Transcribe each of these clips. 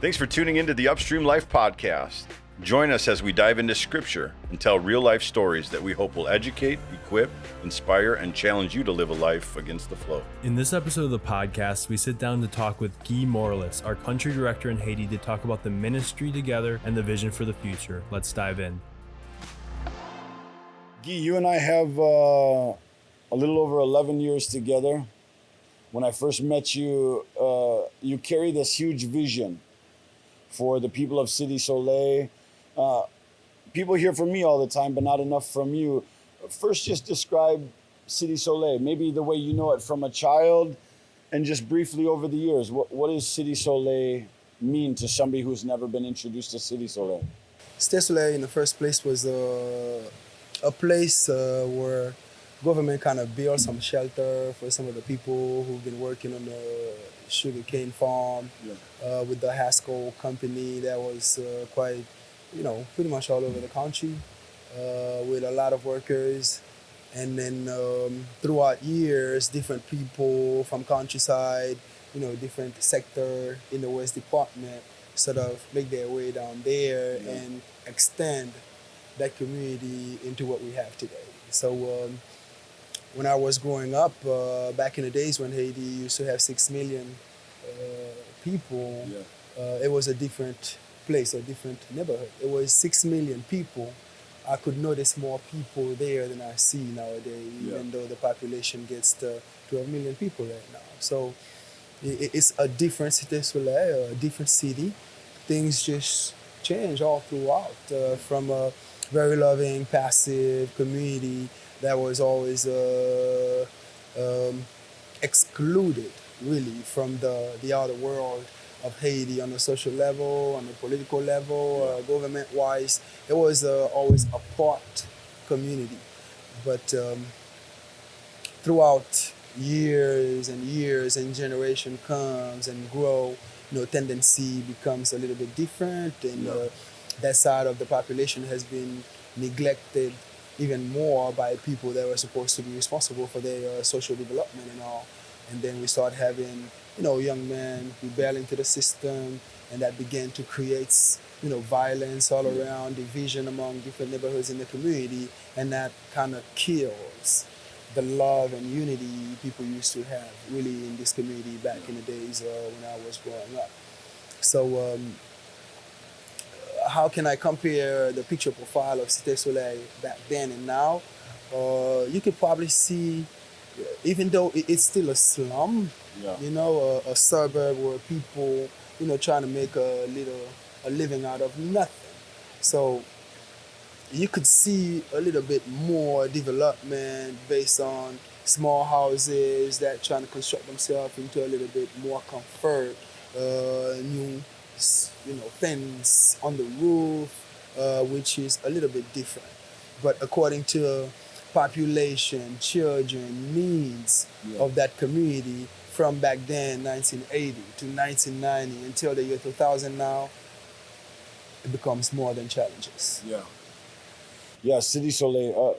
Thanks for tuning into the Upstream Life Podcast. Join us as we dive into Scripture and tell real-life stories that we hope will educate, equip, inspire, and challenge you to live a life against the flow. In this episode of the podcast, we sit down to talk with Morelus, our country director in Haiti, to talk about the ministry together and the vision for the future. Let's dive in. Guy, you and I have a little over 11 years together. When I first met you, you carry this huge vision for the people of Cité Soleil. People hear from me all the time, but not enough from you. First, just describe Cité Soleil, maybe the way you know it from a child, and just briefly over the years. What does Cité Soleil mean to somebody who's never been introduced to Cité Soleil? Cité Soleil, in the first place, was a place where government kind of built some shelter for some of the people who've been working on the sugarcane farm with the Haskell company that was quite, pretty much all over the country with a lot of workers. And then throughout years, different people from countryside, different sector in the West Department sort of make their way down there and extend that community into what we have today. So when I was growing up, back in the days when Haiti used to have 6 million people, it was a different place, a different neighborhood. It was 6 million people. I could notice more people there than I see nowadays, even though the population gets to 12 million people right now. So it's a different Cité Soleil, a different city. Things just change all throughout, from a very loving, passive community that was always excluded, really, from the outer world of Haiti on a social level, on a political level, government-wise. It was always a part community. But throughout years and generation comes and grow, tendency becomes a little bit different, and that side of the population has been neglected even more by people that were supposed to be responsible for their social development and all. And then we start having, young men rebel into the system, and that began to create, violence all around, division among different neighborhoods in the community, and that kind of kills the love and unity people used to have really in this community back in the days when I was growing up. So how can I compare the picture profile of Cité Soleil back then and now? You could probably see, even though it's still a slum, a suburb where people, trying to make a living out of nothing. So you could see a little bit more development based on small houses that trying to construct themselves into a little bit more comfort, new, fence on the roof, which is a little bit different. But according to population, children, needs of that community from back then, 1980 to 1990 until the year 2000 now, it becomes more than challenges. Yeah, Cité Soleil.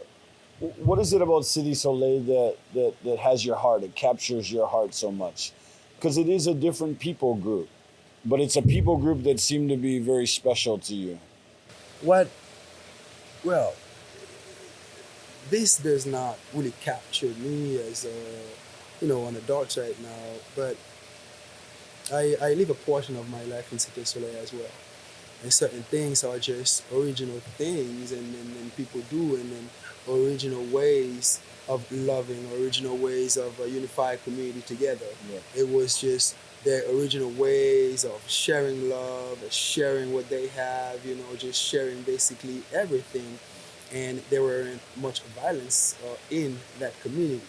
What is it about Cité Soleil that has your heart, it captures your heart so much? Because it is a different people group, but it's a people group that seem to be very special to you. Well, this does not really capture me as an adult right now, but I live a portion of my life in Cité Soleil as well. And certain things are just original things and people do, and then original ways of loving, original ways of a unified community together. It was just their original ways of sharing love, sharing what they have, just sharing basically everything. And there weren't much violence in that community.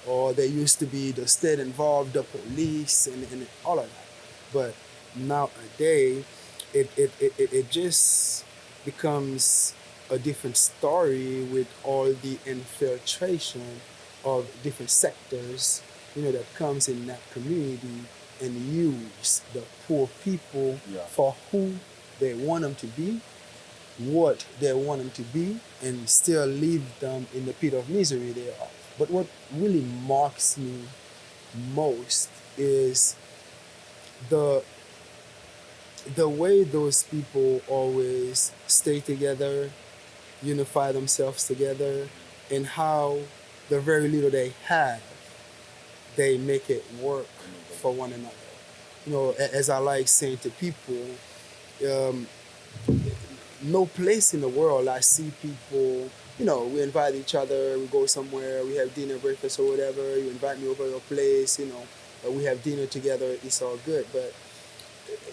Or there used to be the state involved, the police, and all of that. But nowadays, it just becomes a different story with all the infiltration of different sectors, that comes in that community and use the poor people for who they want them to be, what they want them to be, and still leave them in the pit of misery they are. But what really marks me most is the the way those people always stay together, unify themselves together, and how the very little they have, they make it work for one another. As I like saying to people, um, no place in the world I see people, we invite each other, we go somewhere, we have dinner, breakfast, or whatever, you invite me over to your place, we have dinner together, it's all good. But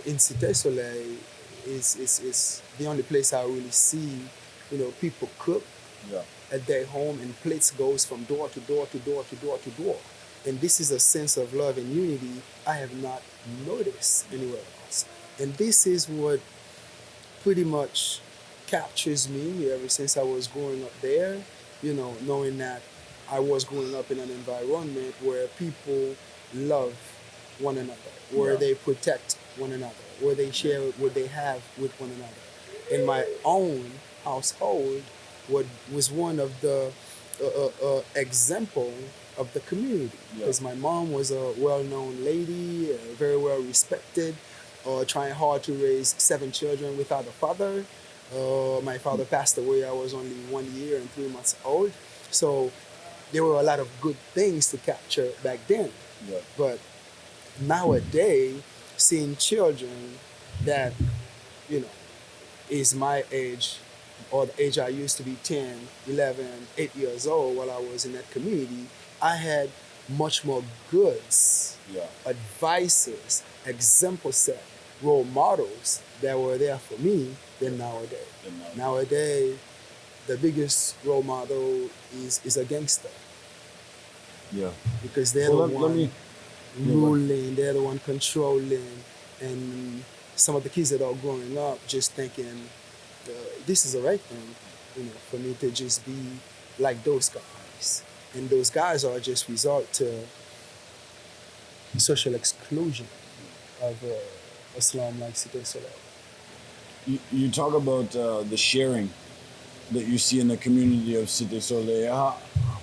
in Cité Soleil is the only place I really see, people cook at their home, and plates goes from door to door to door to door to door. And this is a sense of love and unity I have not noticed anywhere else. And this is what pretty much captures me ever since I was growing up there, knowing that I was growing up in an environment where people love one another, where they protect one another, where they share what they have with one another. In my own household, what was one of the example of the community, because my mom was a well-known lady, very well respected, trying hard to raise 7 children without a father. My father passed away. I was only 1 year and 3 months old. So there were a lot of good things to capture back then. Yeah. But nowadays, seeing children that, is my age, or the age I used to be 10, 11, 8 years old while I was in that community, I had much more goods, advices, example set, role models that were there for me than nowadays. Nowadays, the biggest role model is a gangster. Yeah. Because they're the one ruling, they're the one controlling, and some of the kids that are growing up just thinking, this is the right thing, for me to just be like those guys. And those guys are just result to social exclusion of a slum like Cité Soleil. You talk about the sharing that you see in the community of Cité Soleil.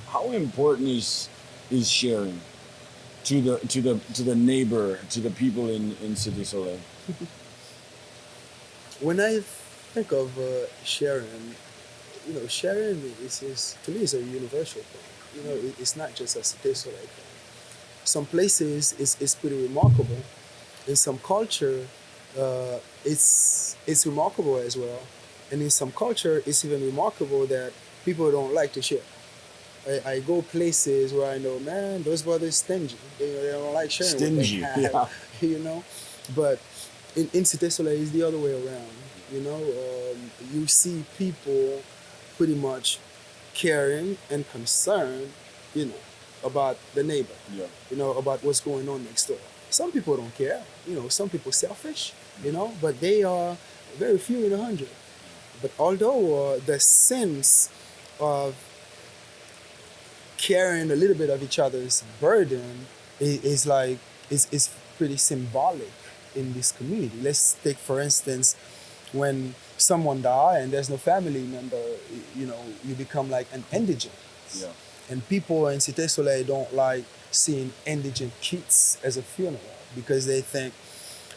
How important is sharing to the neighbor, to the people in Cité Soleil? When I think of sharing, sharing is to me is a universal thing. It's not just a Cité Soleil thing. Some places it's pretty remarkable. In some culture, it's remarkable as well. And in some culture, it's even remarkable that people don't like to share. I go places where I know, man, those brothers stingy. They don't like sharing Stingy, what they have, But in Cité Soleil, it's the other way around. You see people pretty much caring and concerned, about the neighbor, about what's going on next door. Some people don't care, some people selfish, but they are very few in 100. But although the sense of carrying a little bit of each other's burden is pretty symbolic in this community. Let's take, for instance, when someone dies and there's no family member, you become like an indigent. Yeah. And people in Cité Soleil don't like seeing indigent kids as a funeral because they think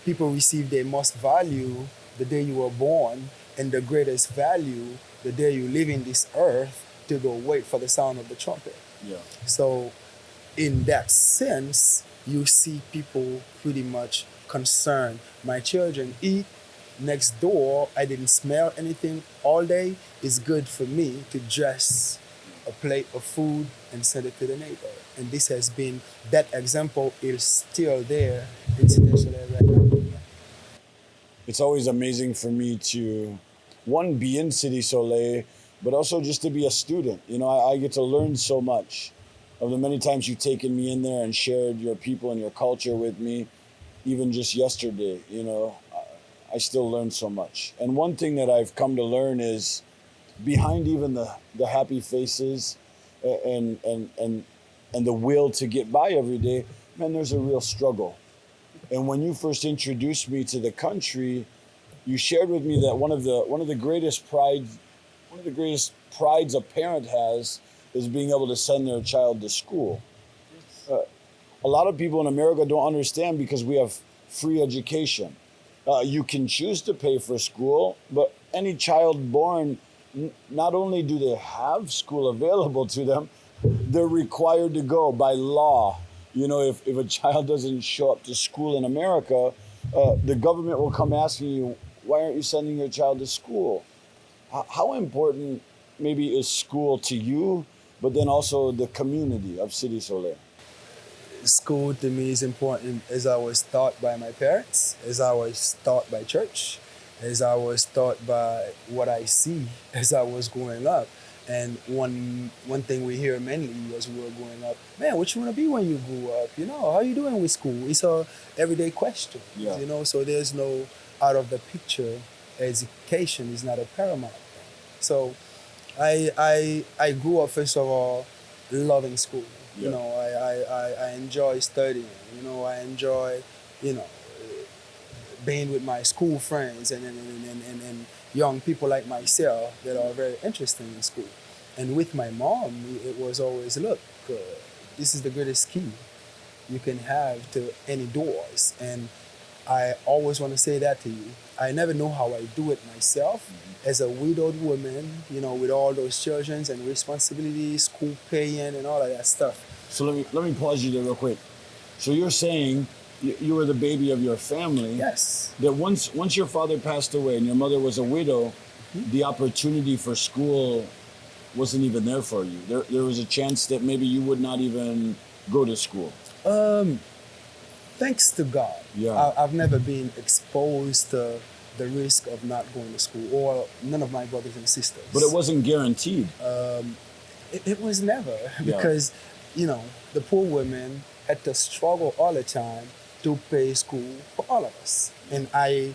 people receive their most value the day you were born and the greatest value the day you live in this earth to go wait for the sound of the trumpet. Yeah. So in that sense, you see people pretty much concerned. My children eat next door. I didn't smell anything all day. It's good for me to dress a plate of food and send it to the neighbor. And this has been, that example is still there in Cité Soleil right now. It's always amazing for me to, one, be in Cité Soleil, but also just to be a student. I get to learn so much of the many times you've taken me in there and shared your people and your culture with me. Even just yesterday, I still learn so much. And one thing that I've come to learn is behind even the happy faces and the will to get by every day, man, there's a real struggle. And when you first introduced me to the country, you shared with me that one of the greatest prides a parent has is being able to send their child to school. A lot of people in America don't understand because we have free education. You can choose to pay for school, but any child born, not only do they have school available to them, they're required to go by law. You know, if a child doesn't show up to school in America, the government will come asking you, why aren't you sending your child to school? How important maybe is school to you, but then also the community of City Soleil? School to me is important as I was taught by my parents, as I was taught by church, as I was taught by what I see as I was growing up. And one thing we hear mainly as we were growing up, man, what you want to be when you grow up? You know, how you doing with school? It's a everyday question, you know, so there's no out of the picture. Education is not a paramount thing. So I grew up, first of all, loving school. You know, I enjoy studying. You know, I enjoy, you know, being with my school friends and young people like myself that are very interested in school. And with my mom, it was always, look, this is the greatest key you can have to any doors. And I always want to say that to you. I never know how I do it myself as a widowed woman, you know, with all those children and responsibilities, school paying and all of that stuff. So let me pause you there real quick. So you're saying you were the baby of your family. Yes. That once your father passed away and your mother was a widow, the opportunity for school wasn't even there for you. There was a chance that maybe you would not even go to school. Thanks to God, I've never been exposed to the risk of not going to school, or none of my brothers and sisters. But it wasn't guaranteed. It was never, because, you know, the poor women had to struggle all the time to pay school for all of us. And I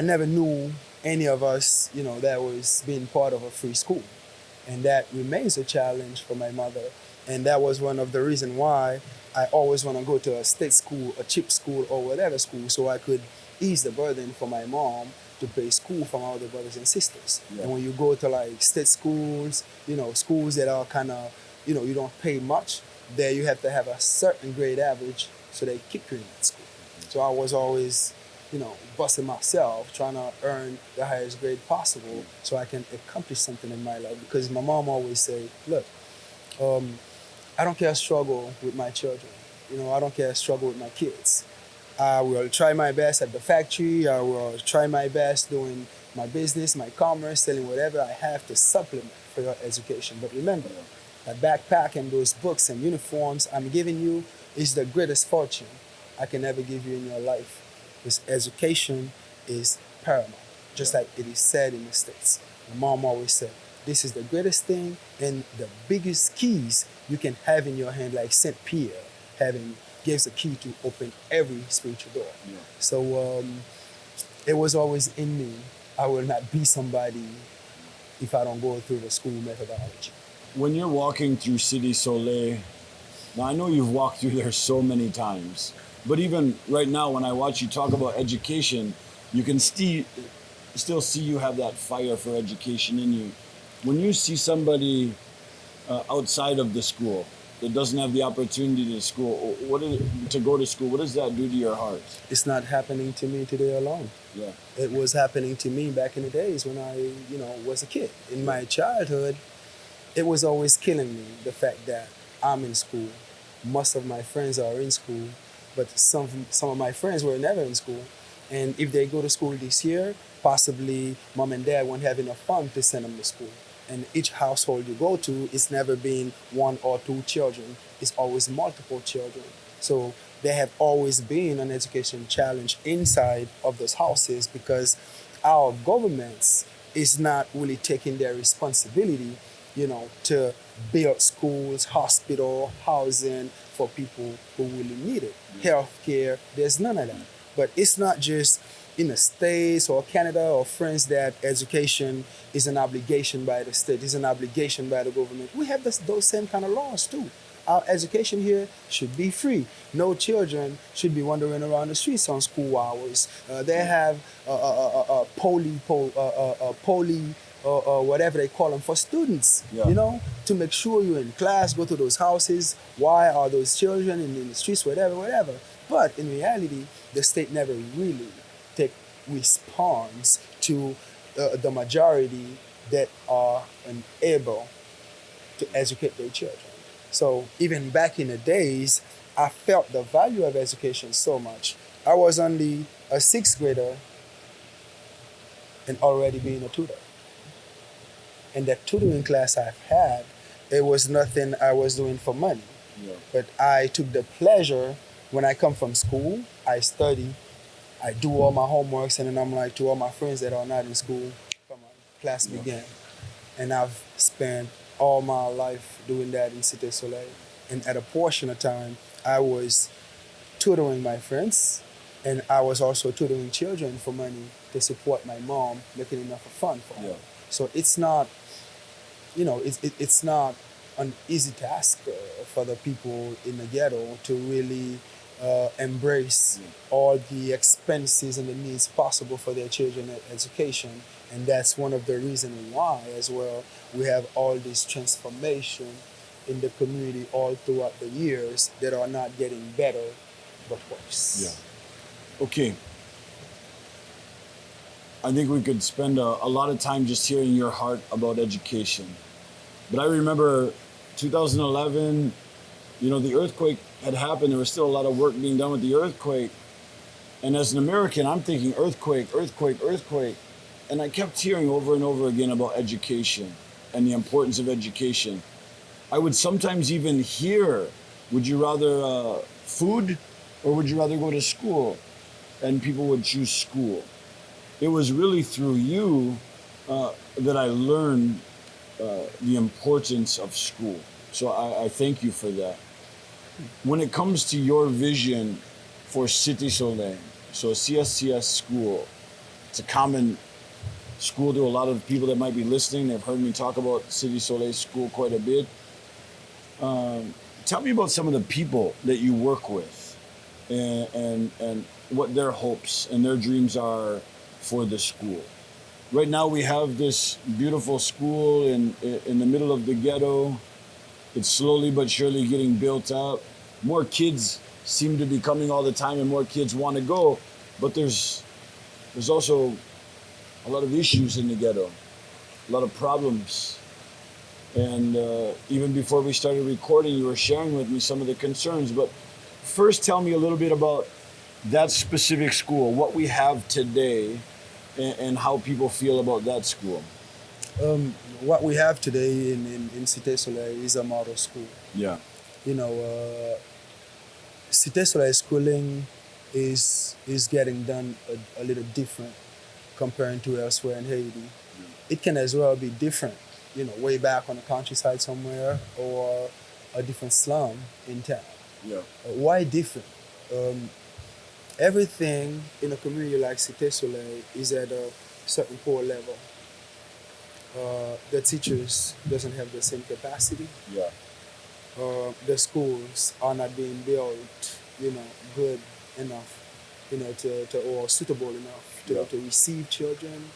never knew any of us, you know, that was being part of a free school. And that remains a challenge for my mother. And that was one of the reasons why I always want to go to a state school, a cheap school, or whatever school, so I could ease the burden for my mom to pay school for my other brothers and sisters. And when you go to like state schools, you know, schools that are kind of, you know, you don't pay much, there you have to have a certain grade average so they keep you in that school. So I was always, you know, busting myself, trying to earn the highest grade possible so I can accomplish something in my life. Because my mom always say, look, I don't care struggle with my children. You know, I don't care struggle with my kids. I will try my best at the factory. I will try my best doing my business, my commerce, selling whatever I have to supplement for your education. But remember, that backpack and those books and uniforms I'm giving you is the greatest fortune I can ever give you in your life. This education is paramount, just like it is said in the States. My mom always said, this is the greatest thing and the biggest keys you can have in your hand, like St. Pierre gives a key to open every spiritual door. So it was always in me. I will not be somebody if I don't go through the school methodology. When you're walking through City Soleil, now I know you've walked through there so many times, but even right now when I watch you talk about education, you can still see you have that fire for education in you. When you see somebody outside of the school that doesn't have the opportunity to go to school, what does that do to your heart? It's not happening to me today alone. It was happening to me back in the days when I, you know, was a kid. In my childhood, it was always killing me, the fact that I'm in school. Most of my friends are in school, but some of my friends were never in school. And if they go to school this year, possibly mom and dad won't have enough funds to send them to school. And each household you go to, it's never been one or two children. It's always multiple children. So there have always been an education challenge inside of those houses because our governments is not really taking their responsibility, you know, to build schools, hospital, housing for people who really need it. Healthcare, there's none of that. But it's not just in the States or Canada or France that education is an obligation by the state, is an obligation by the government. We have those same kind of laws too. Our education here should be free. No children should be wandering around the streets on school hours. They have whatever they call them for students, you know, to make sure you're in class, go to those houses. Why are those children in the streets, whatever. But in reality, the state never really take responds to the majority that are unable to educate their children. So even back in the days, I felt the value of education so much. I was only a sixth grader and already being a tutor. And that tutoring class I've had, it was nothing I was doing for money. Yeah. But I took the pleasure when I come from school, I study, I do all my homeworks, and then I'm like to all my friends that are not in school, come on, class begin. And I've spent all my life doing that in Cité Soleil. And at a portion of time, I was tutoring my friends, and I was also tutoring children for money to support my mom, making enough of fun for her. Yeah. So it's not, it's not an easy task for the people in the ghetto to really embrace all the expenses and the needs possible for their children education. And that's one of the reasons why as well we have all this transformation in the community all throughout the years that are not getting better but worse. Yeah. Okay. I think we could spend a lot of time just hearing your heart about education. But I remember 2011, the earthquake had happened. There was still a lot of work being done with the earthquake. And as an American, I'm thinking earthquake, earthquake, earthquake. And I kept hearing over and over again about education and the importance of education. I would sometimes even hear, would you rather food or would you rather go to school? And people would choose school. It was really through you that I learned the importance of school. So I thank you for that. When it comes to your vision for Cité Soleil, so CSCS school, it's a common school to a lot of people that might be listening. They've heard me talk about Cité Soleil school quite a bit. Tell me about some of the people that you work with and what their hopes and their dreams are for the school. Right now we have this beautiful school in the middle of the ghetto. It's slowly but surely getting built up. More kids seem to be coming all the time and more kids want to go, but there's also a lot of issues in the ghetto, a lot of problems. And even before we started recording, you were sharing with me some of the concerns. But first, tell me a little bit about that specific school, what we have today, and how people feel about that school. What we have today in Cité Soleil is a model school. Yeah. Cité Soleil schooling is getting done a little different compared to elsewhere in Haiti. It can as well be different, way back on the countryside somewhere or a different slum in town. Yeah. Why different? Everything in a community like Cité Soleil is at a certain poor level. The teachers doesn't have the same capacity. Yeah. The schools are not being built, good enough, or suitable enough to receive children.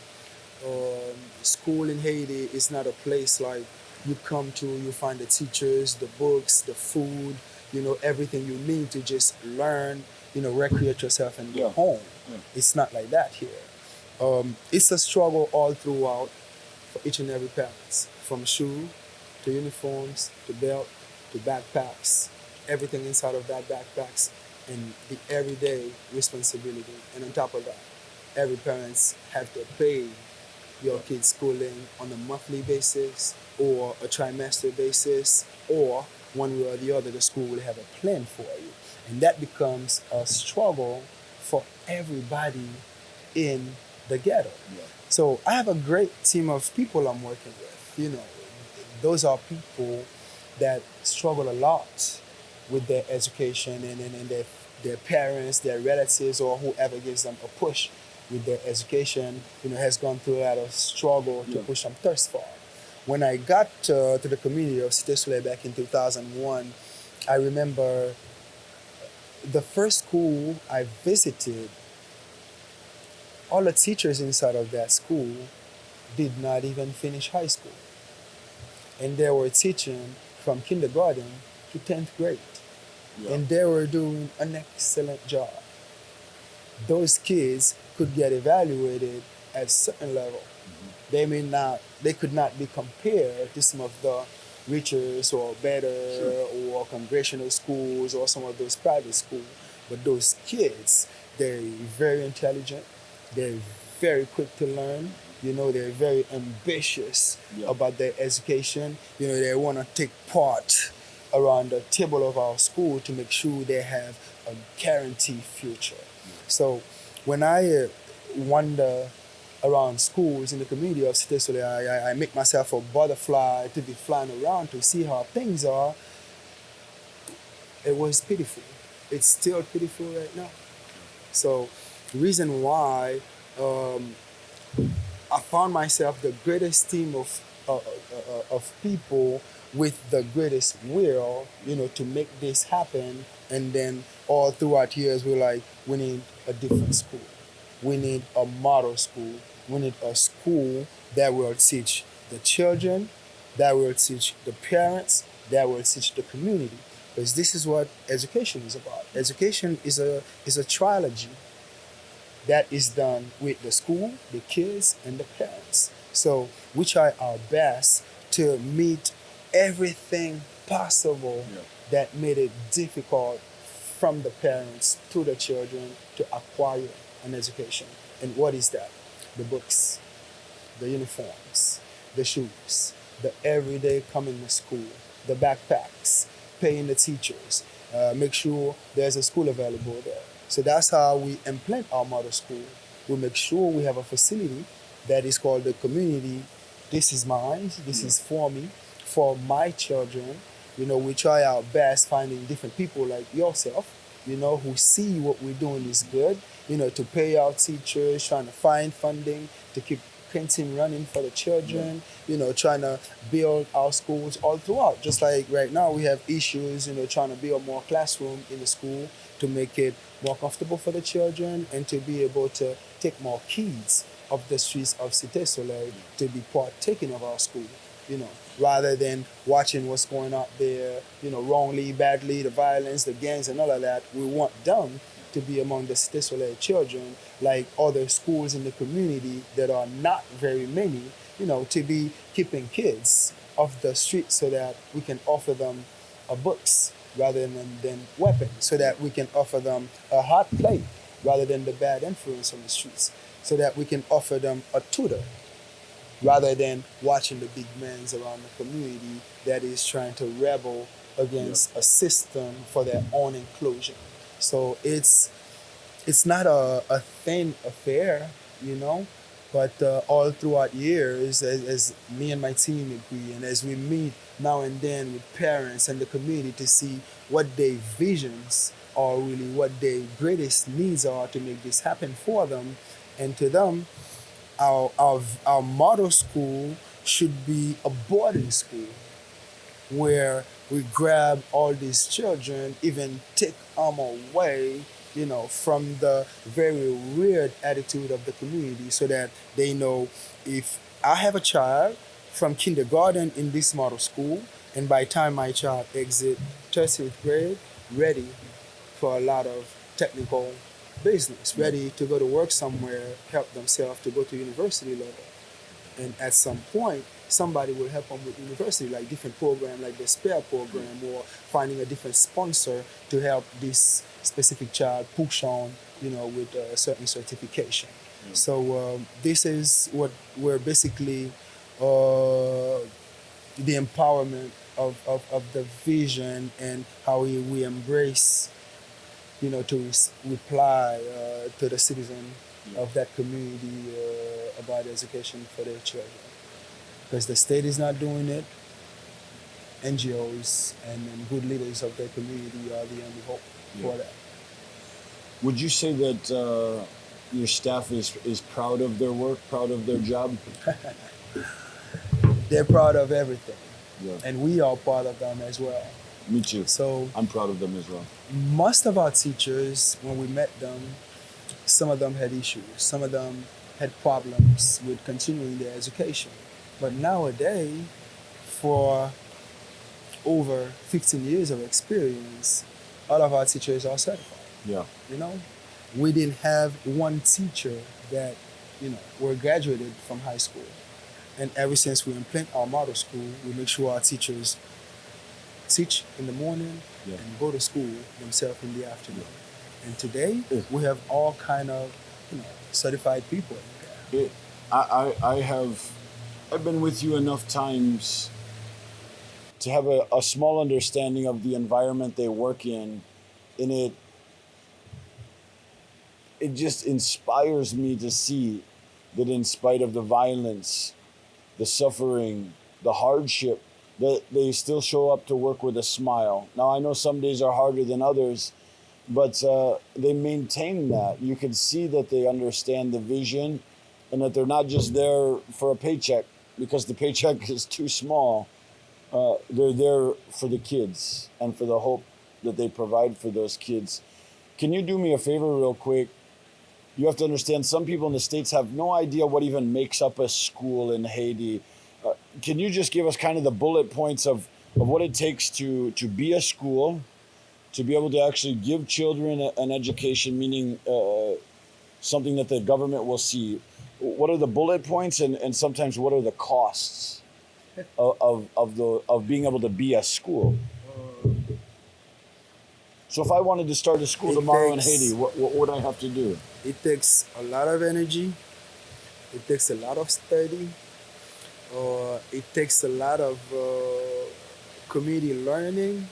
School in Haiti is not a place like you come to, you find the teachers, the books, the food, everything you need to just learn, recreate yourself and go home. Yeah. It's not like that here. It's a struggle all throughout for each and every parent, from shoe to uniforms to belt to backpacks, everything inside of that backpacks, and the everyday responsibility. And on top of that, every parents have to pay your kids' schooling on a monthly basis or a trimester basis, or one way or the other, the school will have a plan for you. And that becomes a struggle for everybody in the ghetto. Yeah. So I have a great team of people I'm working with. Those are people that struggle a lot with their education and their parents, their relatives, or whoever gives them a push with their education, has gone through a lot of struggle to push them thus far. When I got to the community of Cité Soleil back in 2001, I remember the first school I visited, all the teachers inside of that school did not even finish high school. And they were teaching from kindergarten to 10th grade. Yeah. And they were doing an excellent job. Those kids could get evaluated at certain level. They could not be compared to some of the richer or better or congressional schools or some of those private schools. But those kids, they're very intelligent, they're very quick to learn, they're very ambitious about their education. They want to take part around the table of our school to make sure they have a guaranteed future. So when I wander around schools in the community of Cité Soleil, I make myself a butterfly to be flying around to see how things are. It was pitiful. It's still pitiful right now. So the reason why I found myself the greatest team of people with the greatest will, to make this happen. And then all throughout years, we're like, we need a different school. We need a model school. We need a school that will teach the children, that will teach the parents, that will teach the community. Because this is what education is about. Education is a trilogy that is done with the school, the kids, and the parents. So we try our best to meet everything possible that made it difficult from the parents to the children to acquire an education. And what is that? The books, the uniforms, the shoes, the everyday coming to school, the backpacks, paying the teachers, make sure there's a school available there. So that's how we implement our model school. We make sure we have a facility that is called the community. This is mine, this is for me, for my children. We try our best finding different people like yourself, who see what we're doing is good, to pay our teachers, trying to find funding to keep printing running for the children, trying to build our schools all throughout. Just like right now we have issues, trying to build more classroom in the school to make it more comfortable for the children and to be able to take more kids off the streets of Cité Soleil to be partaking of our school, rather than watching what's going out there, wrongly, badly, the violence, the gangs and all of that. We want them to be among the Cité Soleil children, like other schools in the community that are not very many, to be keeping kids off the street so that we can offer them books rather than weapons, so that we can offer them a hot plate rather than the bad influence on the streets, so that we can offer them a tutor rather than watching the big men around the community that is trying to rebel against a system for their own inclusion. So it's not a thin affair, but all throughout years, as me and my team agree, and as we meet now and then with parents and the community to see what their visions are really, what their greatest needs are to make this happen for them, and to them, our model school should be a boarding school where we grab all these children, even take them away, from the very weird attitude of the community, so that they know if I have a child from kindergarten in this model school, and by the time my child exit 30th grade, ready for a lot of technical business, ready to go to work somewhere, help themselves to go to university level. And at some point, somebody will help them with university, like different program, like the SPARE program, or finding a different sponsor to help this specific child push on, with a certain certification. So this is what we're basically the empowerment of the vision and how we embrace, to reply to the citizen of that community about education for their children. Because the state is not doing it, NGOs and good leaders of their community are the only hope for that. Would you say that your staff is proud of their work, proud of their job? They're proud of everything. Yeah. And we are part of them as well. Me too. So I'm proud of them as well. most of our teachers, when we met them, some of them had issues. Some of them had problems with continuing their education. But nowadays, for over 15 years of experience, all of our teachers are certified. Yeah. we didn't have one teacher that, were graduated from high school. And ever since we implement our model school, we make sure our teachers teach in the morning and go to school themselves in the afternoon. And today we have all kind of certified people in there. I've been with you enough times to have a small understanding of the environment they work in, and it just inspires me to see that in spite of the violence, the suffering, the hardship, that they still show up to work with a smile. Now, I know some days are harder than others, but they maintain that. You can see that they understand the vision and that they're not just there for a paycheck because the paycheck is too small. They're there for the kids and for the hope that they provide for those kids. Can you do me a favor real quick? You have to understand some people in the States have no idea what even makes up a school in Haiti. Can you just give us kind of the bullet points of what it takes to be a school, to be able to actually give children an education, meaning something that the government will see? What are the bullet points and sometimes what are the costs of being able to be a school? So if I wanted to start a school tomorrow in Haiti, what would I have to do? It takes a lot of energy. It takes a lot of study. It takes a lot of community learning.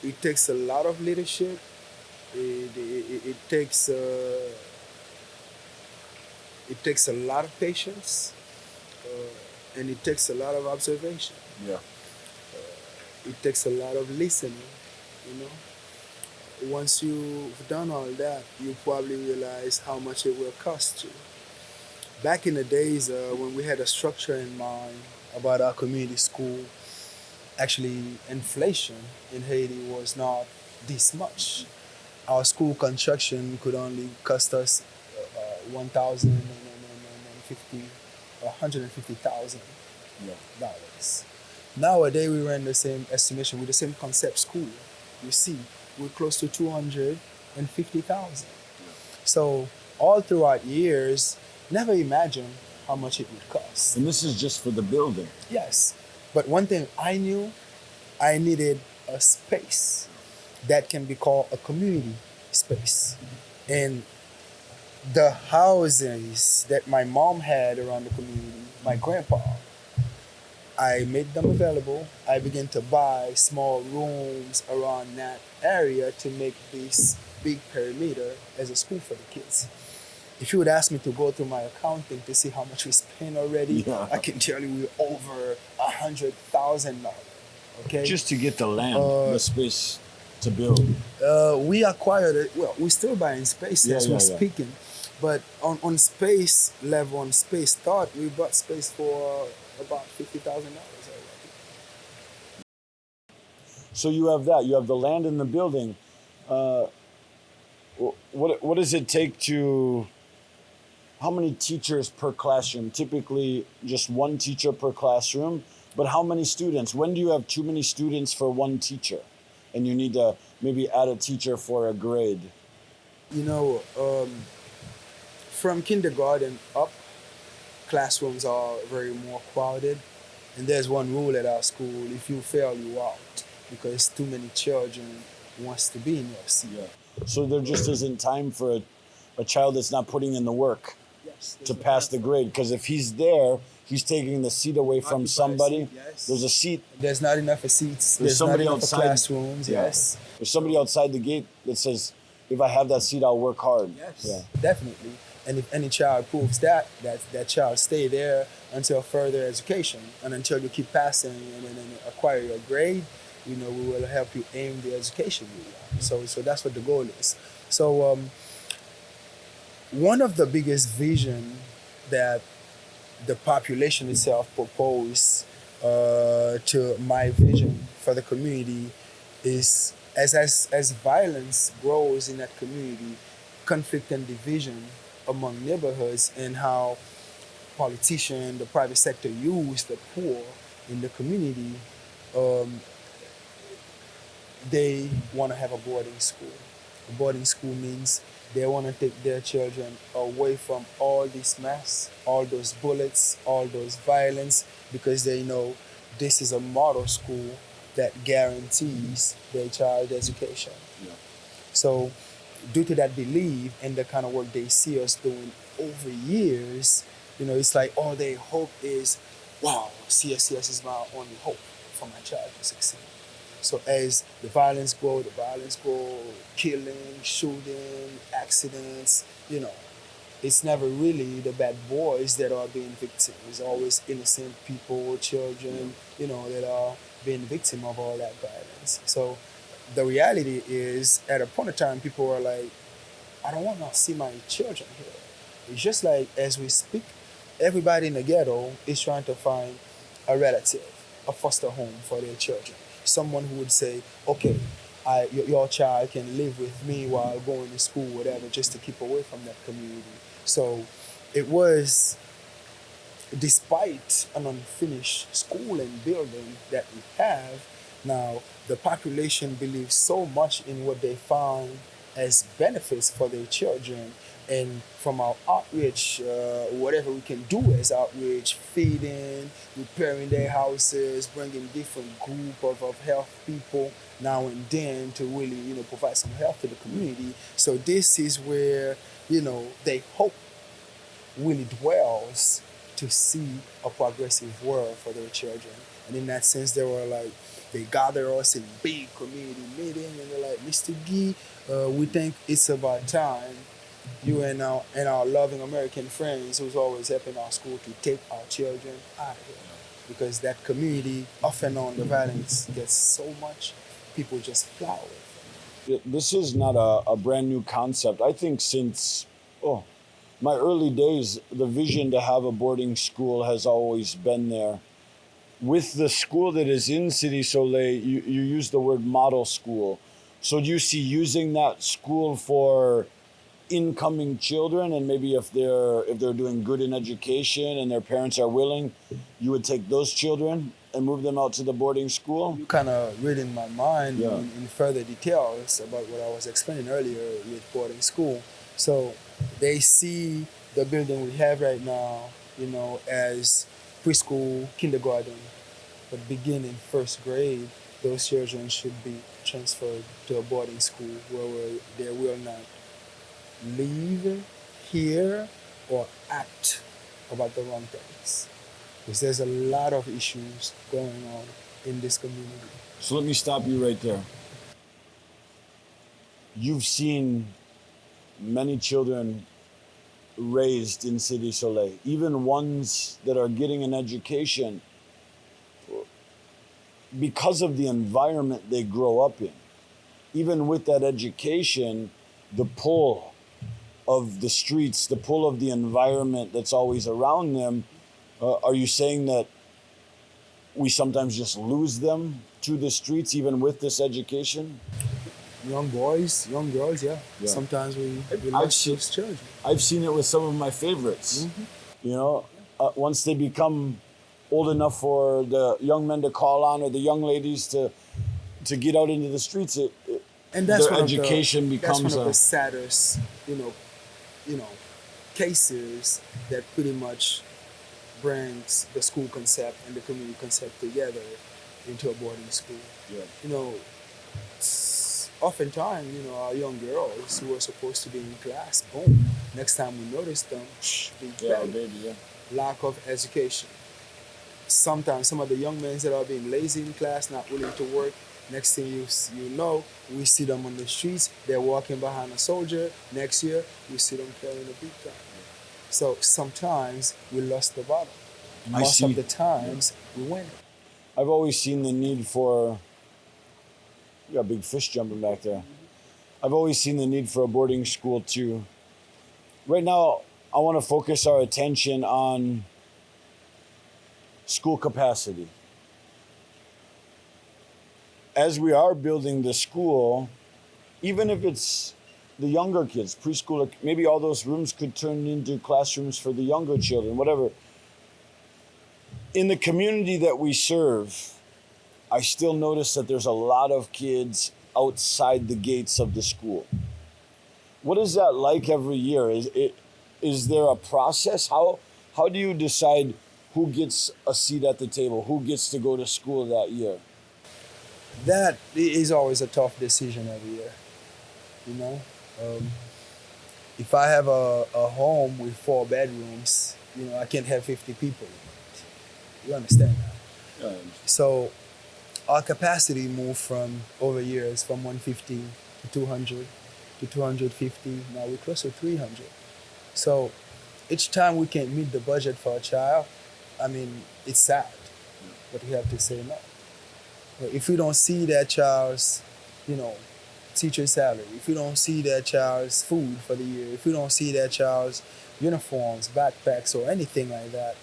It takes a lot of leadership. It takes a lot of patience, and it takes a lot of observation. Yeah. It takes a lot of listening. Once you've done all that, you probably realize how much it will cost you. Back in the days when we had a structure in mind about our community school, actually inflation in Haiti was not this much. Our school construction could only cost us $150,000. Nowadays we run the same estimation with the same concept school. You see, we're close to 250,000. So all throughout years, never imagine how much it would cost. And this is just for the building. Yes. But one thing I knew, I needed a space that can be called a community space. And the houses that my mom had around the community, my grandpa, I made them available. I began to buy small rooms around that area to make this big perimeter as a school for the kids. If you would ask me to go through my accounting to see how much we spent already, I can tell you we're over $100,000. Okay. Just to get the land, the space to build. We acquired it. Well, we're still buying space as we're speaking, but on space level, on space thought, we bought space for about $50,000 already. So you have that. You have the land and the building. What does it take to? How many teachers per classroom? Typically, just one teacher per classroom. But how many students? When do you have too many students for one teacher, and you need to maybe add a teacher for a grade? From kindergarten up, classrooms are very more crowded. And there's one rule at our school: if you fail, you out, because too many children wants to be in your seat. Yeah. So there just isn't time for a child that's not putting in the work to pass the grade. Because if he's there, he's taking the seat away from somebody. There's a seat. There's not enough seats. There's somebody not enough outside. Classrooms. Yeah. Yes. There's somebody outside the gate that says, if I have that seat, I'll work hard. Yes. Yeah. Definitely. And if any child proves that child stay there until further education and until you keep passing and acquire your grade, we will help you aim the education you want. So that's what the goal is. So one of the biggest vision that the population itself proposed to my vision for the community is as violence grows in that community, conflict and division among neighborhoods, and how politicians, the private sector use the poor in the community, they want to have a boarding school. A boarding school means They want to take their children away from all this mess, all those bullets, all those violence, because they know this is a model school that guarantees their child education. Yeah. So due to that belief and the kind of work they see us doing over years, it's like all they hope is, wow, CSCS is my only hope for my child to succeed. So as the violence go, killing, shooting, accidents, it's never really the bad boys that are being victims. It's always innocent people, children, that are being victim of all that violence. So the reality is, at a point of time, people are like, I don't want to see my children here. It's just like, as we speak, everybody in the ghetto is trying to find a relative, a foster home for their children. Someone who would say, okay, your child can live with me while going to school, whatever, just to keep away from that community. So it was, despite an unfinished school and building that we have, now the population believes so much in what they find as benefits for their children. And from our outreach, whatever we can do as outreach, feeding, repairing their houses, bringing different group of health people now and then to really, provide some help to the community. So this is where, they hope really dwells to see a progressive world for their children. And in that sense, they gather us in big community meeting, and they're like, Mr. Gee, we think it's about time you and our loving American friends who's always helping our school to take our children out of here. Because that community, off and on, the violence gets so much, people just fly away. This is not a brand new concept. I think since my early days, the vision to have a boarding school has always been there. With the school that is in Cité Soleil, you use the word model school. So do you see using that school for incoming children, and maybe if they're doing good in education and their parents are willing, you would take those children and move them out to the boarding school? You kind of read in my mind Yeah. in further details about what I was explaining earlier with boarding school. So they see the building we have right now, as preschool, kindergarten, but beginning first grade, those children should be transferred to a boarding school where they will not live, hear, or act about the wrong things. Because there's a lot of issues going on in this community. So let me stop you right there. You've seen many children raised in Cité Soleil, even ones that are getting an education because of the environment they grow up in. Even with that education, the pull of the streets, the pull of the environment that's always around them, are you saying that we sometimes just lose them to the streets even with this education? Young boys, young girls, yeah. Yeah. Sometimes we I've lose seen- those children. I've seen it with some of my favorites. Once they become old enough for the young men to call on or the young ladies to get out into the streets, And that's their one education of the, becomes that's one of a... the saddest, cases that pretty much brings the school concept and the community concept together into a boarding school. Yeah. Oftentimes, our young girls who are supposed to be in class, boom, next time we notice them, big belly, lack of education. Sometimes some of the young men that are being lazy in class, not willing to work, next thing you know, we see them on the streets, they're walking behind a soldier. Next year, we see them carrying a big gun. So sometimes we lost the battle. Most of the times, we win it. I've always seen the need for... You got a big fish jumping back there. I've always seen the need for a boarding school too. Right now, I want to focus our attention on school capacity. As we are building the school, even if it's the younger kids, preschool, maybe all those rooms could turn into classrooms for the younger children, whatever. In the community that we serve, I still notice that there's a lot of kids outside the gates of the school. What is that like every year? Is there a process? How do you decide who gets a seat at the table? Who gets to go to school that year? That is always a tough decision every year. You know, if I have a home with 4 bedrooms, I can't have 50 people in it. You understand that? So our capacity moved from over years from 150 to 200 to 250. Now we're close to 300. So each time we can't meet the budget for a child, it's sad, but we have to say no. But if we don't see that child's, teacher salary, if we don't see that child's food for the year, if we don't see that child's uniforms, backpacks, or anything like that,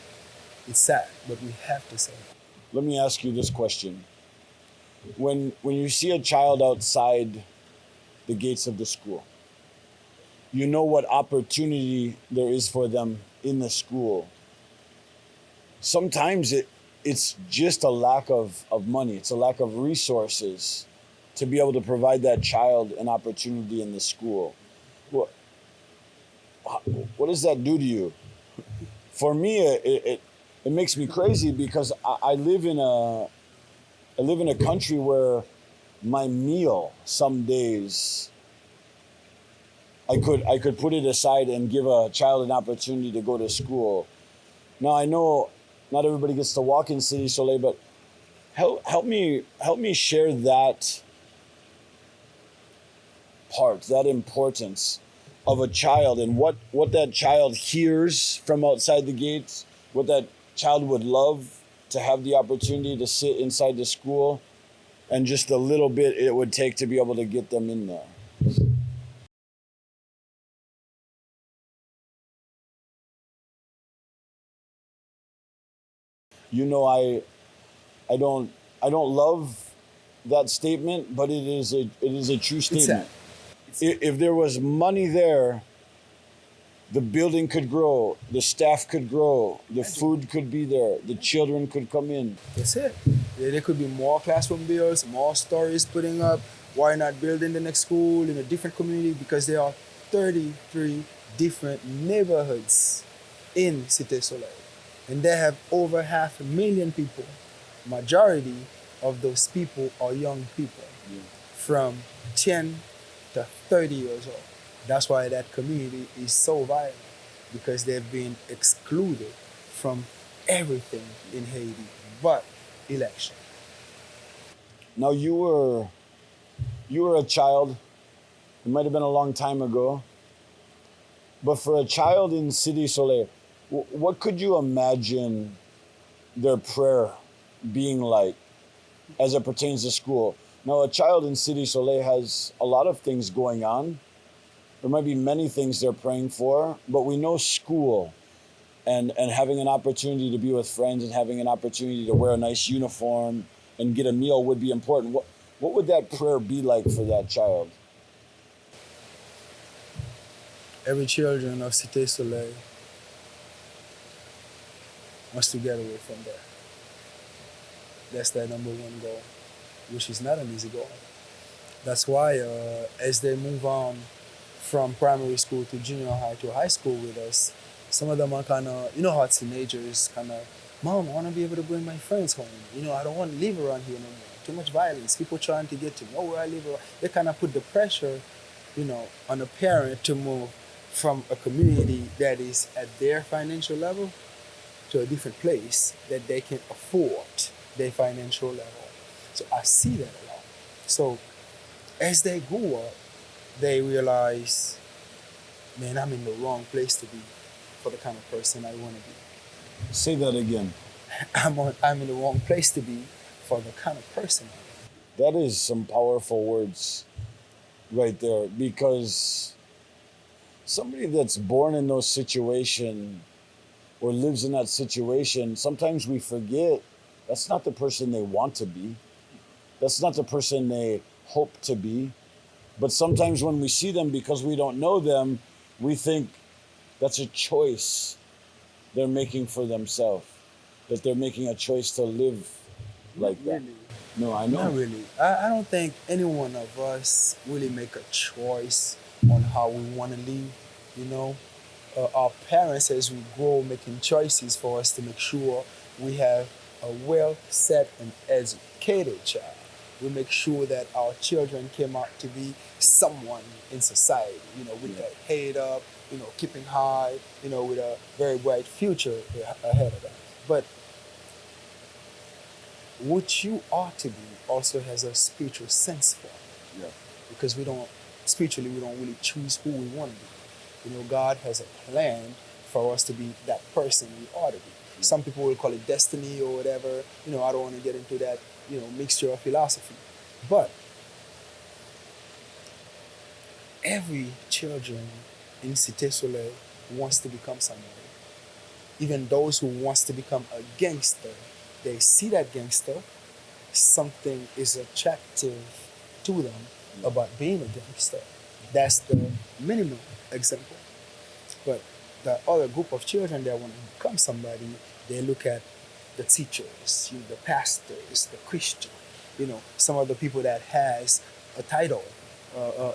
it's sad, but we have to say no. Let me ask you this question. When you see a child outside the gates of the school, you know what opportunity there is for them in the school. Sometimes it's just a lack of money. It's a lack of resources to be able to provide that child an opportunity in the school. What does that do to you? For me, it makes me crazy because I live in a country where my meal some days I could put it aside and give a child an opportunity to go to school. Now I know not everybody gets to walk in Cité Soleil, but help me share that part, that importance of a child and what that child hears from outside the gates, what that child would love to have the opportunity to sit inside the school, and just a little bit it would take to be able to get them in there. I don't love that statement, but it is a true statement. If there was money there, the building could grow, the staff could grow, the food could be there, the children could come in. That's it. There could be more classroom bills, more stories putting up. Why not building the next school in a different community? Because there are 33 different neighborhoods in Cité Soleil. And they have over 500,000 people. Majority of those people are young people from 10 to 30 years old. That's why that community is so violent, because they've been excluded from everything in Haiti but election. Now you were a child. It might have been a long time ago. But for a child in Cité Soleil, what could you imagine their prayer being like as it pertains to school? Now, a child in Cité Soleil has a lot of things going on. There might be many things they're praying for, but we know school and having an opportunity to be with friends and having an opportunity to wear a nice uniform and get a meal would be important. What would that prayer be like for that child? Every children of Cité Soleil wants to get away from there. That's their number one goal, which is not an easy goal. That's why as they move on from primary school to junior high to high school with us, some of them are kind of, how teenagers kind of, Mom, I want to be able to bring my friends home. I don't want to live around here no more. Too much violence. People trying to get to know where I live. They kind of put the pressure, on a parent to move from a community that is at their financial level to a different place that they can afford their financial level. So I see that a lot. So as they grow up, they realize, man, I'm in the wrong place to be for the kind of person I want to be. Say that again. I'm in the wrong place to be for the kind of person I am. That is some powerful words right there, because somebody that's born in those situations or lives in that situation, sometimes we forget that's not the person they want to be. That's not the person they hope to be. But sometimes when we see them, because we don't know them, we think that's a choice they're making for themselves, that they're making a choice to live like that. Really. No, I know. Not really. I don't think any one of us really make a choice on how we want to live, you know. Our parents, as we grow, making choices for us to make sure we have a well set and educated child. We make sure that our children came out to be someone in society, you know, with their head up, you know, keeping high, you know, with a very bright future ahead of them. But what you ought to be also has a spiritual sense for it. Yeah. Because we don't really choose who we want to be. You know, God has a plan for us to be that person we ought to be. Some people will call it destiny or whatever. You know, I don't want to get into that, you know, mixture of philosophy. But every children in Cité Soleil wants to become somebody. Even those who wants to become a gangster, they see that gangster, something is attractive to them about being a gangster. That's the minimum example. But the other group of children that want to become somebody, they look at the teachers, you know, the pastors, the Christian, you know, some of the people that has a title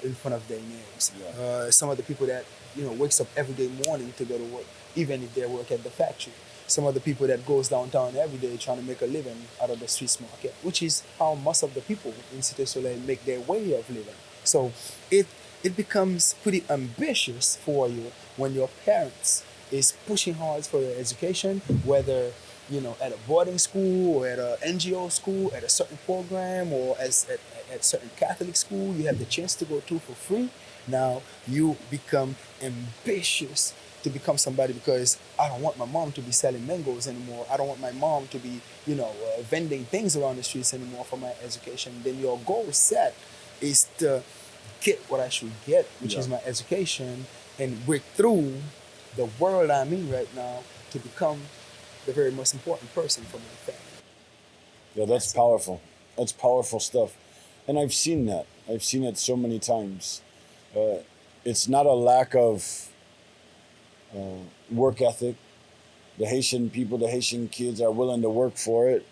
in front of their names. Yeah. Some of the people that, you know, wakes up every day morning to go to work, even if they work at the factory. Some of the people that goes downtown every day trying to make a living out of the streets market, which is how most of the people in Cité Soleil make their way of living. So it becomes pretty ambitious for you when your parents is pushing hard for your education, whether, you know, at a boarding school or at an NGO school, at a certain program, or at certain Catholic school you have the chance to go to for free. Now you become ambitious to become somebody, because I don't want my mom to be selling mangoes anymore. I don't want my mom to be, you know, vending things around the streets anymore for my education. Then your goal set is to get what I should get, which is my education, and break through the world I'm in right now to become the very most important person for my family. Yeah, that's powerful. That's powerful stuff. And I've seen that. I've seen it so many times. It's not a lack of work ethic. The Haitian people, the Haitian kids are willing to work for it.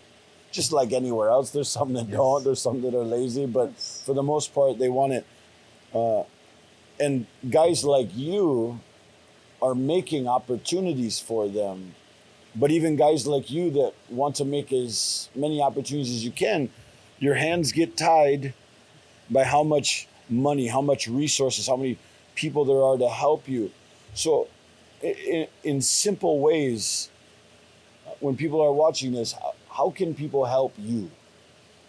Just like anywhere else, there's some that don't, there's some that are lazy, but for the most part, they want it. And guys like you are making opportunities for them. But even guys like you that want to make as many opportunities as you can, your hands get tied by how much money, how much resources, how many people there are to help you. So in simple ways, when people are watching this, how can people help you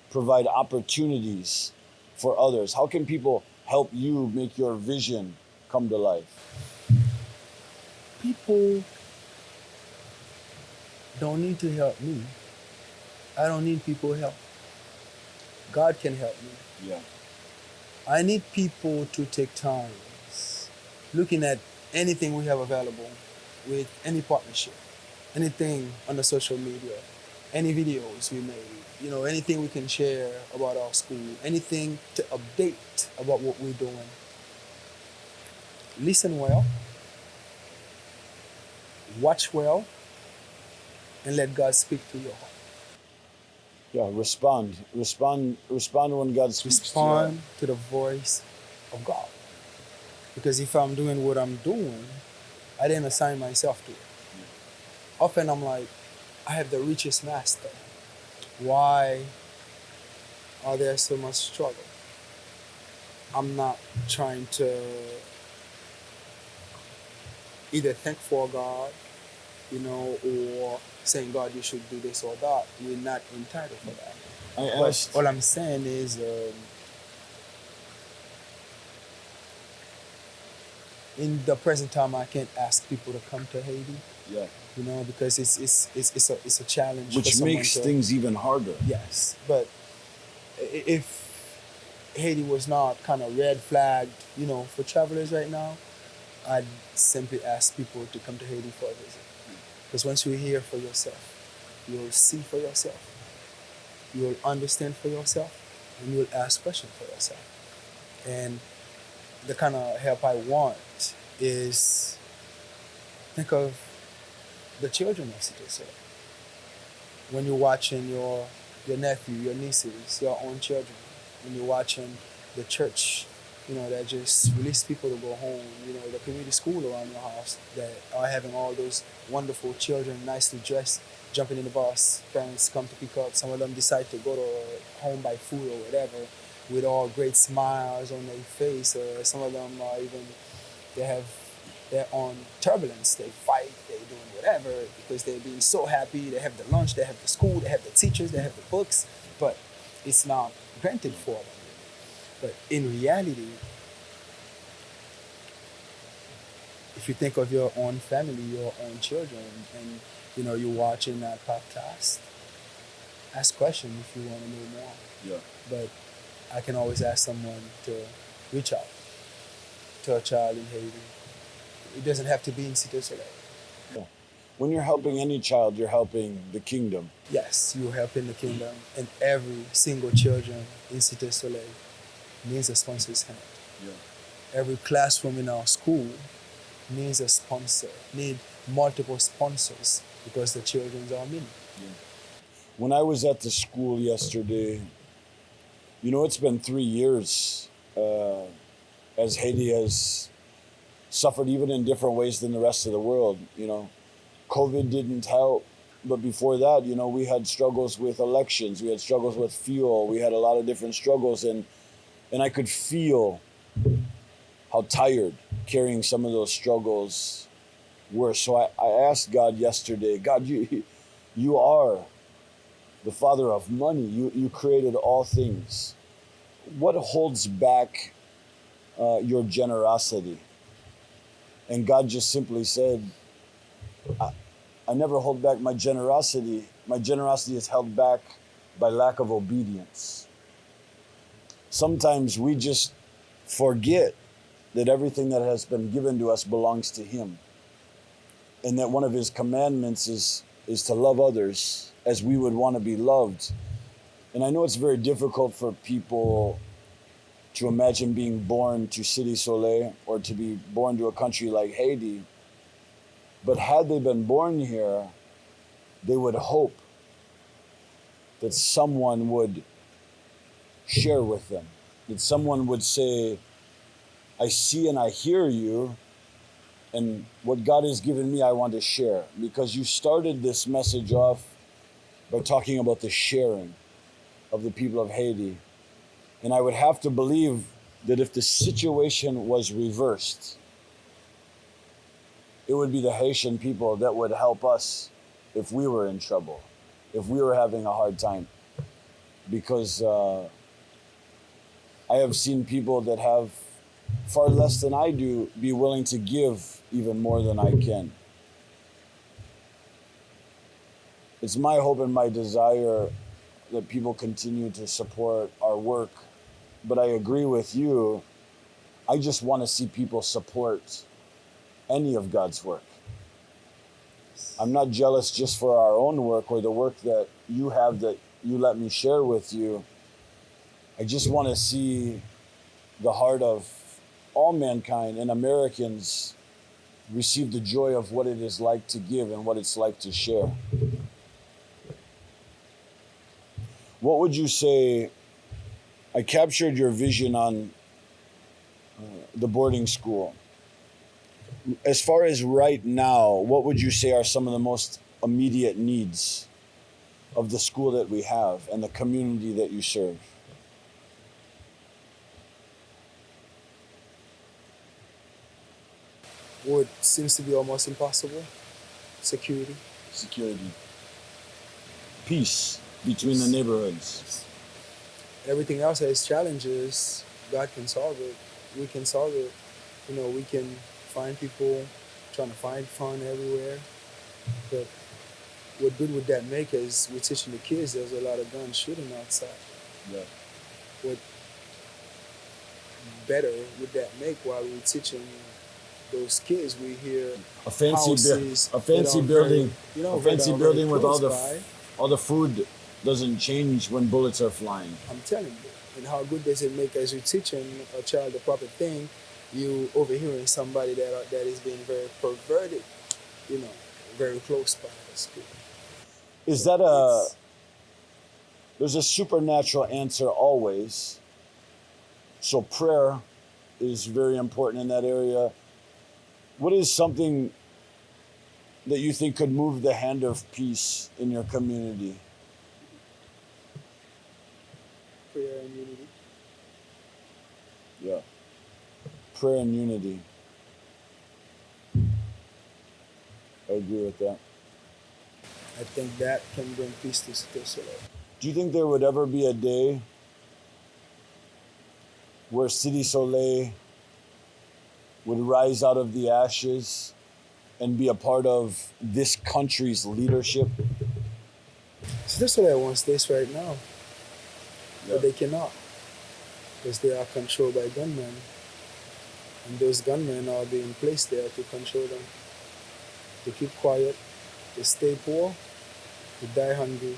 provide opportunities for others? How can people help you make your vision come to life? People don't need to help me. I don't need people's help. God can help me. Yeah. I need people to take time looking at anything we have available with any partnership, anything on the social media, any videos we made, you know, anything we can share about our school, anything to update about what we're doing. Listen well, watch well, and let God speak to your heart. Yeah, respond when God speaks. Respond to the voice of God. Because if I'm doing what I'm doing, I didn't assign myself to it. Often I'm like, I have the richest master. Why are there so much struggle? I'm not trying to either thank for God, you know, or saying, God, you should do this or that. We're not entitled for that. But all I'm saying is, in the present time, I can't ask people to come to Haiti. Yeah. You know, because it's a challenge. Which makes things even harder. Yes, but if Haiti was not kind of red flagged, you know, for travelers right now, I'd simply ask people to come to Haiti for a visit. Because once you're here for yourself, you'll see for yourself, you'll understand for yourself, and you'll ask questions for yourself. And the kind of help I want is, think of the children of Cité Soleil. When you're watching your nephew, your nieces, your own children, when you're watching the church that just release people to go home. The community school around your house that are having all those wonderful children, nicely dressed, jumping in the bus. Parents come to pick up. Some of them decide to go to home by food or whatever, with all great smiles on their face. Some of them are even, they have their own turbulence. They fight, they're doing whatever because they're being so happy. They have the lunch, they have the school, they have the teachers, they have the books, but it's not granted for them. But in reality, if you think of your own family, your own children, and you're watching that podcast, ask questions if you want to know more. Yeah. But I can always ask someone to reach out to a child in Haiti. It doesn't have to be in Cité Soleil. Yeah. When you're helping any child, you're helping the kingdom. Yes, you're helping the kingdom, and every single children in Cité Soleil needs a sponsor's hand. Yeah. Every classroom in our school needs a sponsor, need multiple sponsors because the children are many. Yeah. When I was at the school yesterday, it's been 3 years as Haiti has suffered even in different ways than the rest of the world. COVID didn't help, but before that, we had struggles with elections, we had struggles with fuel, we had a lot of different struggles, and I could feel how tired carrying some of those struggles were. So I asked God yesterday, God, you are the Father of money. You created all things. What holds back your generosity? And God just simply said, I never hold back my generosity. My generosity is held back by lack of obedience. Sometimes we just forget that everything that has been given to us belongs to Him. And that one of His commandments is to love others as we would want to be loved. And I know it's very difficult for people to imagine being born to Cité Soleil or to be born to a country like Haiti. But had they been born here, they would hope that someone would share with them, that someone would say, I see and I hear you, and what God has given me, I want to share. Because you started this message off by talking about the sharing of the people of Haiti. And I would have to believe that if the situation was reversed, it would be the Haitian people that would help us if we were in trouble, if we were having a hard time. Because I have seen people that have far less than I do be willing to give even more than I can. It's my hope and my desire that people continue to support our work. But I agree with you. I just want to see people support any of God's work. I'm not jealous just for our own work or the work that you have that you let me share with you. I just want to see the heart of all mankind and Americans receive the joy of what it is like to give and what it's like to share. What would you say? I captured your vision on the boarding school. As far as right now, what would you say are some of the most immediate needs of the school that we have and the community that you serve? What seems to be almost impossible? Security. Security. Peace between the neighborhoods. Everything else has challenges. God can solve it. We can solve it. We can find people trying to find fun everywhere. But what good would that make is we're teaching the kids there's a lot of gun shooting outside. Yeah. What better would that make while we're teaching those kids? We hear A fancy houses building, very, a fancy very building with all close by. the food doesn't change when bullets are flying. I'm telling you. And how good does it make as you're teaching a child the proper thing, you overhearing somebody that is being very perverted, very close by the school. Is that there's a supernatural answer always. So prayer is very important in that area. What is something that you think could move the hand of peace in your community? Prayer and unity. Yeah. Prayer and unity. I agree with that. I think that can bring peace to Soleil. Do you think there would ever be a day where City Soleil would rise out of the ashes and be a part of this country's leadership? Soleil wants this right now, Yeah. but they cannot, because they are controlled by gunmen, and those gunmen are being placed there to control them. To keep quiet, to stay poor, to die hungry,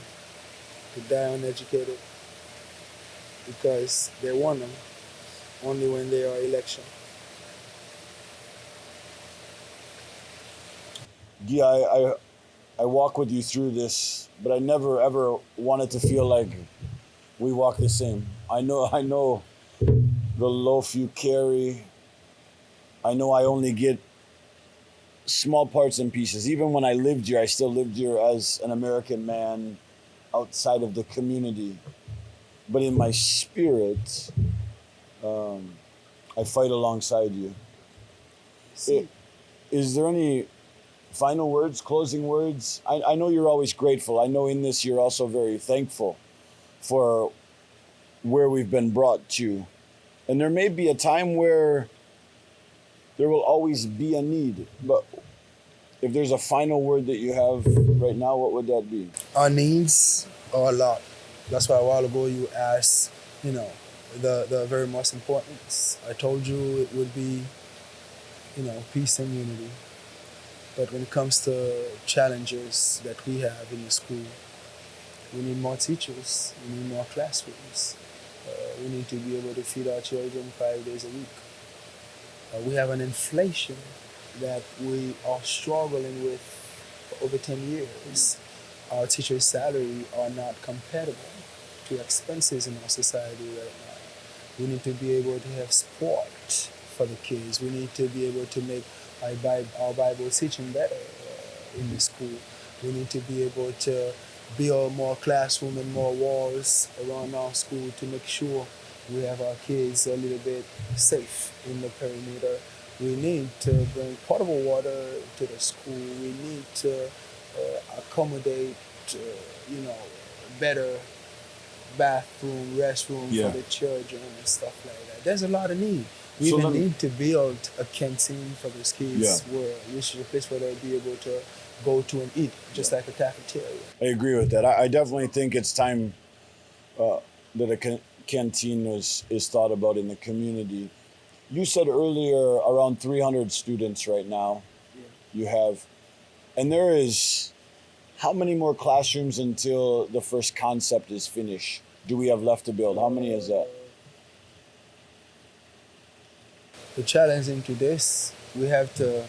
to die uneducated, because they want them only when they are election. Guy, I walk with you through this, but I never ever wanted to feel like we walk the same. I know the loaf you carry. I know I only get small parts and pieces. Even when I lived here, I still lived here as an American man outside of the community. But in my spirit, I fight alongside you. Is there any final words, closing words? I know you're always grateful. I know in this you're also very thankful for where we've been brought to. And there may be a time where there will always be a need. But if there's a final word that you have right now, what would that be? Our needs are a lot. That's why a while ago you asked, the very most important. I told you it would be, peace and unity. But when it comes to challenges that we have in the school, we need more teachers, we need more classrooms. We need to be able to feed our children 5 days a week. We have an inflation that we are struggling with for over 10 years. Our teachers' salaries are not compatible to expenses in our society right now. We need to be able to have sport for the kids. We need to be able to make our Bible teaching better in the school. We need to be able to build more classroom and more walls around our school to make sure we have our kids a little bit safe in the perimeter. We need to bring potable water to the school. We need to accommodate, better bathroom, restroom for the children and stuff like that. There's a lot of need. We even need to build a canteen for those kids, which is a place where they'll be able to go to and eat, just like a cafeteria. I agree with that. I definitely think it's time that a canteen is thought about in the community. You said earlier around 300 students right now you have. And there is, how many more classrooms until the first concept is finished do we have left to build? How many is that? The challenge into this, we have to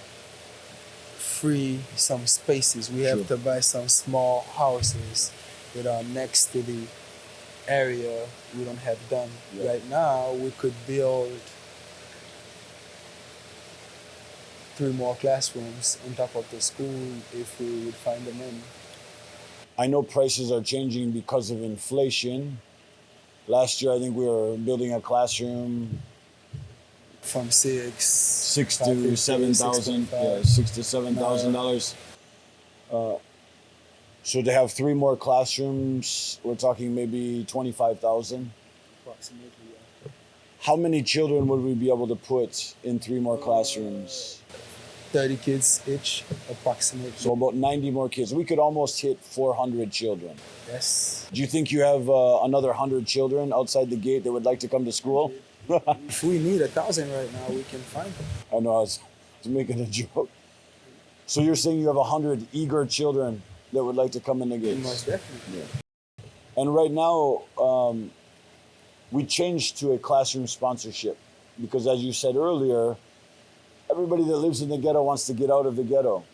free some spaces. We have to buy some small houses that are next to the area we don't have done. Right now, we could build 3 more classrooms on top of the school if we would find the money. I know prices are changing because of inflation. Last year, I think we were building a classroom from $6,000 to $7,000. $6,000 to $7,000. So to have 3 more classrooms, we're talking maybe $25,000. Approximately, yeah. How many children would we be able to put in 3 more classrooms? 30 kids each, approximately. So about 90 more kids. We could almost hit 400 children. Yes. Do you think you have another 100 children outside the gate that would like to come to school? If we need 1,000 right now, we can find them. I know, I was making a joke. So you're saying you have 100 eager children that would like to come in the gates? Most definitely. Yeah. And right now, we changed to a classroom sponsorship because, as you said earlier, everybody that lives in the ghetto wants to get out of the ghetto.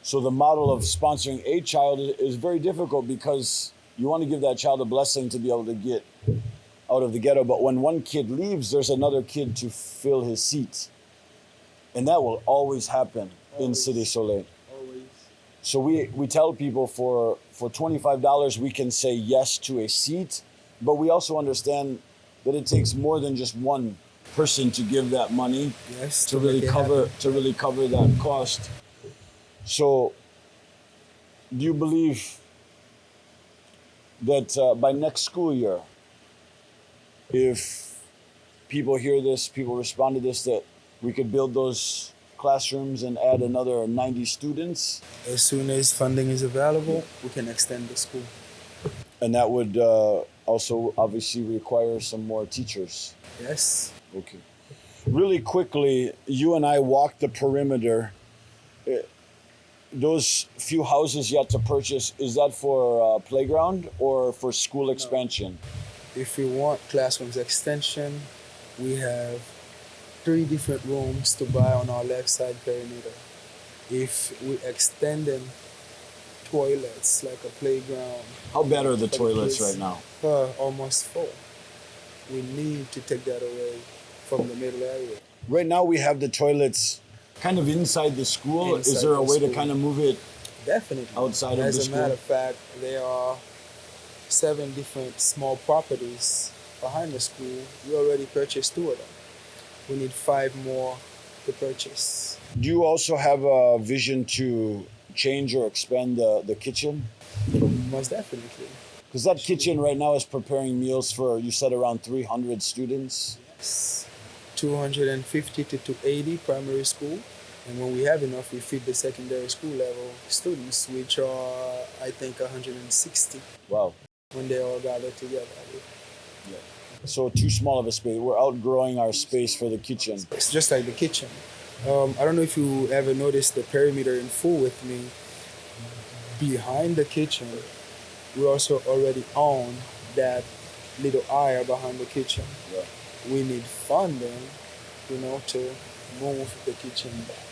So the model of sponsoring a child is very difficult because you want to give that child a blessing to be able to get out of the ghetto, but when one kid leaves, there's another kid to fill his seat. And that will always happen in Cité Soleil. Always. So we tell people for $25 we can say yes to a seat, but we also understand that it takes more than just one person to give that money Yes. to really cover that cost. So do you believe that by next school year, if people hear this, people respond to this, that we could build those classrooms and add another 90 students? As soon as funding is available, we can extend the school. And that would also obviously require some more teachers. Yes. Okay. Really quickly, you and I walked the perimeter. Those few houses yet to purchase, is that for playground or for school expansion? If we want classrooms extension, we have 3 different rooms to buy on our left side perimeter. If we extend them, toilets like a playground. How bad are the for toilets kids, right now? Almost full. We need to take that away from the middle area. Right now we have the toilets kind of inside the school. Is Inside there a the way to school. kind of move it? Definitely. Outside of As the a school? matter of fact, there are 7 different small properties behind the school. We already purchased 2 of them. We need 5 more to purchase. Do you also have a vision to change or expand the kitchen? Most definitely. Because that kitchen right now is preparing meals for, you said, around 300 students. Yes. 250 to 280 primary school. And when we have enough, we feed the secondary school level students, which are, I think, 160 Wow. when they all gather together. So too small of a space. We're outgrowing our space for the kitchen. It's just like the kitchen. I don't know if you ever noticed the perimeter in full with me. Behind the kitchen, we also already own that little area behind the kitchen. Yeah. We need funding, to move the kitchen back.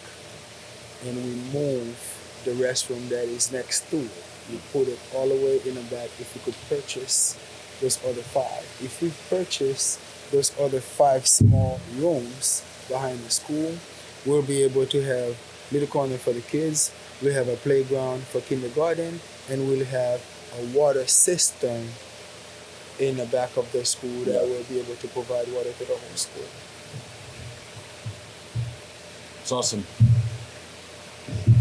And we move the restroom that is next to it. We put it all the way in the back if we could purchase those other 5. If we purchase those other 5 small rooms behind the school, we'll be able to have little corner for the kids, we'll have a playground for kindergarten, and we'll have a water system in the back of the school that will be able to provide water to the whole school. It's awesome.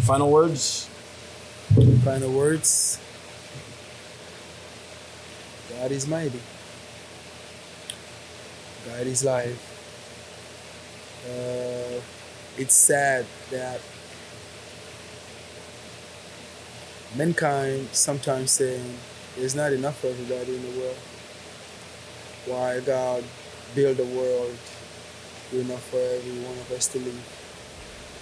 Final words? Final words. God is mighty. God is life. It's sad that mankind sometimes saying there's not enough for everybody in the world. Why God build a world enough for every one of us to live?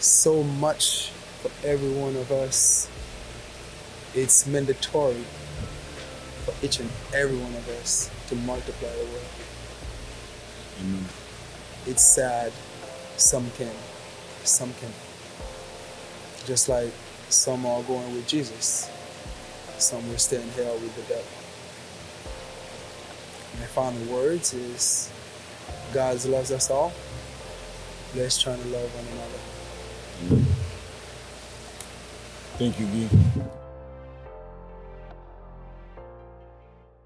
So much for every one of us. It's mandatory for each and every one of us to multiply the world. Amen. It's sad. Some can, some can. Just like some are going with Jesus, some will stay in hell with the devil. My final words is, God loves us all. Let's try to love one another. Thank you, Guy.